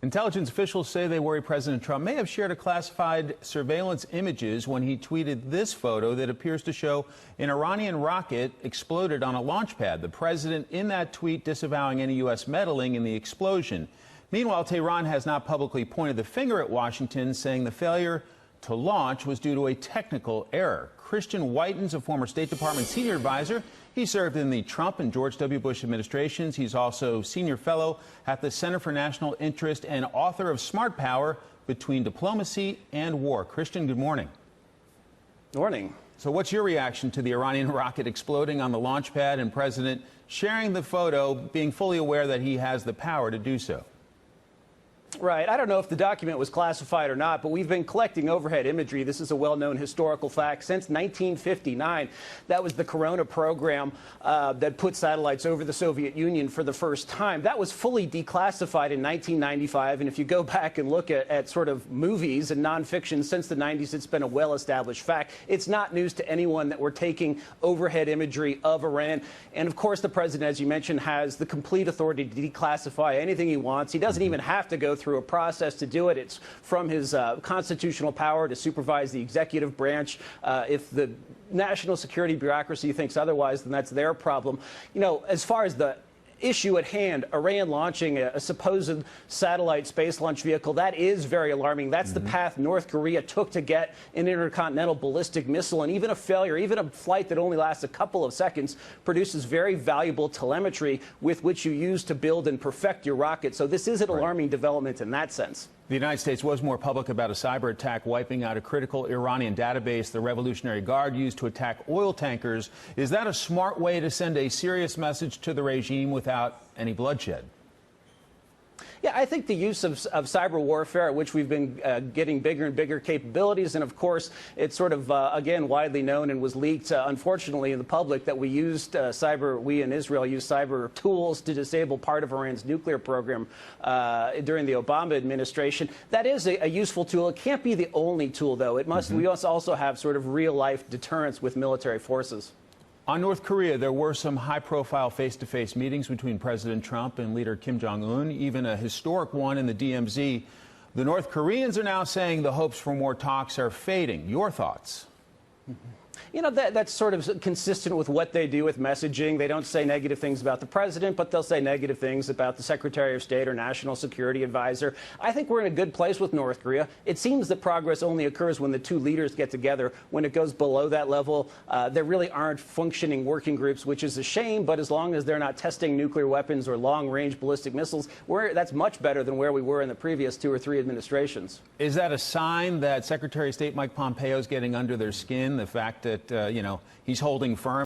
Intelligence officials say they worry President Trump may have shared a classified surveillance images when he tweeted this photo that appears to show an Iranian rocket exploded on a launch pad. The president in that tweet disavowing any U.S. meddling in the explosion. Meanwhile, Tehran has not publicly pointed the finger at Washington, saying the failure to launch was due to a technical error. Christian Whiton is a former State Department senior advisor. He served in the Trump and George W. Bush administrations. He's also senior fellow at the Center for National Interest and author of Smart Power: Between Diplomacy and War. Christian, good morning. Morning. So what's your reaction to the Iranian rocket exploding on the launch pad and President sharing the photo, being fully aware that he has the power to do so? Right. I don't know if the document was classified or not, but we've been collecting overhead imagery. This is a well-known historical fact. Since 1959, that was the Corona program that put satellites over the Soviet Union for the first time. That was fully declassified in 1995. And if you go back and look at sort of movies and nonfiction since the 90s, it's been a well-established fact. It's not news to anyone that we're taking overhead imagery of Iran. And of course, the president, as you mentioned, has the complete authority to declassify anything he wants. He doesn't even have to go through a process to do it. It's from his constitutional power to supervise the executive branch. If the national security bureaucracy thinks otherwise, then that's their problem. You know, as far as the issue at hand, Iran launching a supposed satellite space launch vehicle, that is very alarming. That's the path North Korea took to get an intercontinental ballistic missile. And even a failure, even a flight that only lasts a couple of seconds, produces very valuable telemetry with which you use to build and perfect your rocket. So this is an alarming development in that sense. The United States was more public about a cyber attack wiping out a critical Iranian database the Revolutionary Guard used to attack oil tankers. Is that a smart way to send a serious message to the regime without any bloodshed? Yeah, I think the use of cyber warfare, at which we've been getting bigger and bigger capabilities, and of course, it's sort of, again, widely known and was leaked, unfortunately, in the public that we used we in Israel used cyber tools to disable part of Iran's nuclear program during the Obama administration. That is a useful tool. It can't be the only tool, though. It must. We must also have sort of real-life deterrence with military forces. On North Korea, there were some high-profile face-to-face meetings between President Trump and leader Kim Jong-un, even a historic one in the DMZ. The North Koreans are now saying the hopes for more talks are fading. Your thoughts? You know, that's sort of consistent with what they do with messaging. They don't say negative things about the president, but they'll say negative things about the Secretary of State or National Security Advisor. I think we're in a good place with North Korea. It seems that progress only occurs when the two leaders get together. When it goes below that level, there really aren't functioning working groups, which is a shame. But as long as they're not testing nuclear weapons or long-range ballistic missiles, that's much better than where we were in the previous 2 or 3 administrations. Is that a sign that Secretary of State Mike Pompeo is getting under their skin, the fact that, you know, he's holding firm?